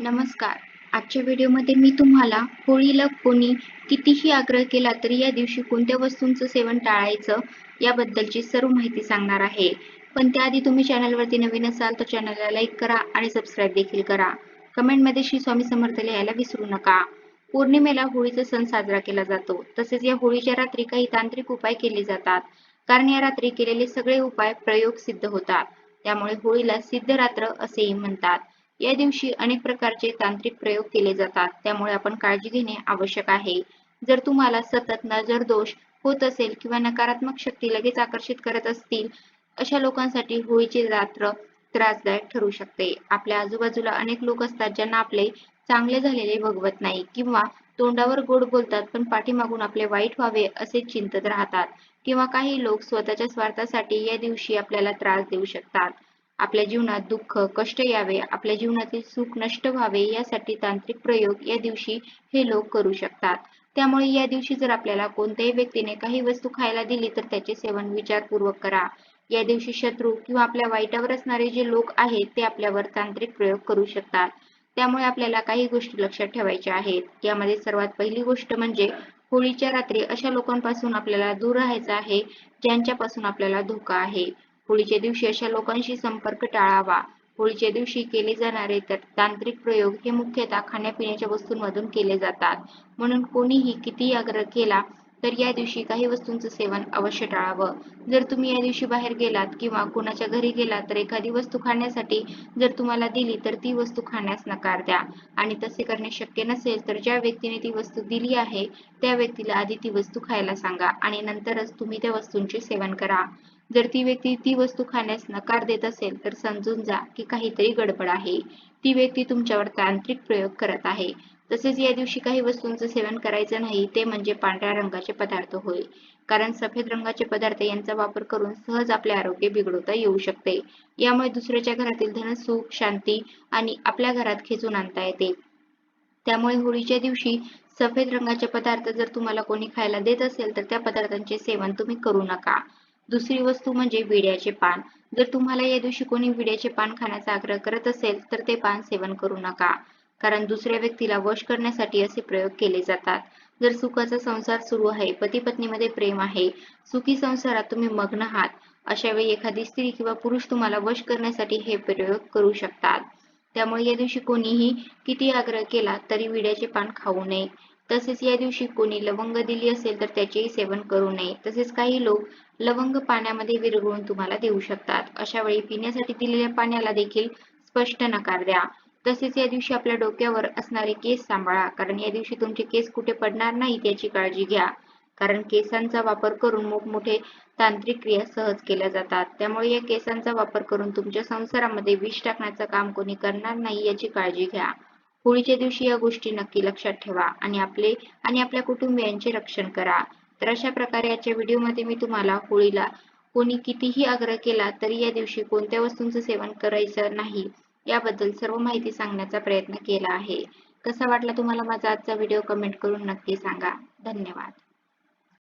नमस्कार. आजच्या व्हिडिओमध्ये मी तुम्हाला होळीला कोणी कितीही आग्रह केला तरी या दिवशी कोणत्या वस्तूंचं सेवन टाळायचं याबद्दलची सर्व माहिती सांगणार आहे. पण त्याआधी तुम्ही चॅनलवरती नवीन असाल तर चॅनलला लाईक करा आणि सबस्क्राईब देखील करा. कमेंटमध्ये श्री स्वामी समर्थ लिहायला विसरू नका. पौर्णिमेला होळीचा सण साजरा केला जातो. तसेच या होळीच्या रात्री काही तांत्रिक उपाय केले जातात. कारण या रात्री केलेले सगळे उपाय प्रयोग सिद्ध होतात. त्यामुळे होळीला सिद्धरात्र असेही म्हणतात. या दिवशी अनेक प्रकारचे तांत्रिक प्रयोग केले जातात, त्यामुळे आपण काळजी घेणे आवश्यक आहे. जर तुम्हाला सतत नजर दोष होत असेल किंवा नकारात्मक शक्ती लगेच आकर्षित करत असतील, अशा लोकांसाठी होळीची रात्र त्रासदायक ठरू शकते. आपल्या आजूबाजूला अनेक लोक असतात ज्यांना आपले चांगले झालेले बघवत नाही किंवा तोंडावर गोड बोलतात पण पाठीमागून आपले वाईट व्हावे असे चिंतत राहतात किंवा काही लोक स्वतःच्या स्वार्थासाठी या दिवशी आपल्याला त्रास देऊ शकतात. आपल्या जीवनात दुःख, कष्ट यावे, आपल्या जीवनातील सुख नष्ट व्हावे यासाठी तांत्रिक प्रयोग या दिवशी हे लोक करू शकतात. त्यामुळे या दिवशी जर आपल्याला कोणत्याही व्यक्तीने काही वस्तू खायला दिली तर त्याचे सेवन विचारपूर्वक करा. या दिवशी शत्रू किंवा आपल्या वाईटावर असणारे जे लोक आहेत ते आपल्यावर तांत्रिक प्रयोग करू शकतात. त्यामुळे आपल्याला काही गोष्टी लक्षात ठेवायच्या आहेत. यामध्ये सर्वात पहिली गोष्ट म्हणजे होळीच्या रात्री अशा लोकांपासून आपल्याला दूर राहायचं आहे ज्यांच्यापासून आपल्याला धोका आहे. होळीच्या दिवशी अशा लोकांशी संपर्क टाळावा. होळीच्या दिवशी केले जाणारे तांत्रिक प्रयोग हे मुख्यतः खाण्यापिण्याच्या वस्तूंमधून केले जातात. म्हणून कोणीही कितीही आग्रह केला तर या दिवशी काही वस्तूंचं सेवन अवश्य टाळावं. जर तुम्ही या दिवशी बाहेर गेलात किंवा कोणाच्या घरी गेलात तर एखादी वस्तू खाण्यासाठी जर तुम्हाला दिली तर ती वस्तू खाण्यास नकार द्या. आणि तसे करणे शक्य नसेल तर ज्या व्यक्तीने ती वस्तू दिली आहे त्या व्यक्तीला आधी ती वस्तू खायला सांगा आणि नंतरच तुम्ही त्या वस्तूंचे सेवन करा. जर ती व्यक्ती ती वस्तू खाण्यास नकार देत असेल तर समजून जा की काहीतरी गडबड आहे. ती व्यक्ती तुमच्यावर तांत्रिक प्रयोग करत आहे. तसेच या दिवशी काही वस्तूंचं सेवन करायचं नाही ते म्हणजे पांढऱ्या रंगाचे पदार्थ होय. कारण सफेद रंगाचे पदार्थ यांचा वापर करून सहज आपले आरोग्य बिघडवता येऊ शकते. यामुळे दुसऱ्याच्या घरातील धन, सुख, शांती आणि आपल्या घरात खेचून आणता येते. त्यामुळे होळीच्या दिवशी सफेद रंगाचे पदार्थ जर तुम्हाला कोणी खायला देत असेल तर त्या पदार्थांचे सेवन तुम्ही करू नका. दुसरी वस्तू म्हणजे विड्याचे पान. जर तुम्हाला या दिवशी कोणी विड्याचे पान खाण्याचा आग्रह करत असेल तर ते पान सेवन करू नका. कारण दुसऱ्या व्यक्तीला वश करण्यासाठी असे प्रयोग केले जातात. जर सुखाचा संसार सुरू आहे, पती पत्नीमध्ये प्रेम आहे, सुखी संसारात तुम्ही मग्न आहात, अशा वेळी एखादी स्त्री किंवा पुरुष तुम्हाला वश करण्यासाठी हे प्रयोग करू शकतात. त्यामुळे या दिवशी कोणीही किती आग्रह केला तरी विड्याचे पान खाऊ नये. तसेच या दिवशी कोणी लवंग दिली असेल तर त्याचेही सेवन करू नये. तसेच काही लोक लवंग पाण्यामध्ये विरघळून तुम्हाला देऊ शकतात. अशा वेळी पिण्यासाठी दिलेल्या पाण्याला देखील स्पष्ट नकार द्या. तसेच या दिवशी आपल्या डोक्यावर असणारे केस सांभाळा. कारण या दिवशी तुमचे केस कुठे पडणार नाहीत याची काळजी घ्या. कारण केसांचा वापर करून मोठमोठे तांत्रिक क्रिया सहज केल्या जातात. त्यामुळे या केसांचा वापर करून तुमच्या संसारामध्ये विष टाकण्याचं काम कोणी करणार नाही याची काळजी घ्या. होळीच्या दिवशी या गोष्टी नक्की लक्षात ठेवा आणि आपल्या कुटुंबियांचे रक्षण करा. तर अशा प्रकारे आजच्या व्हिडिओमध्ये मी तुम्हाला होळीला कोणी कितीही आग्रह केला तरी या दिवशी कोणत्या वस्तूंचं सेवन करायचं नाही याबद्दल सर्व माहिती सांगण्याचा प्रयत्न केला आहे. कसा वाटला तुम्हाला माझा आजचा व्हिडिओ कमेंट करून नक्की सांगा. धन्यवाद.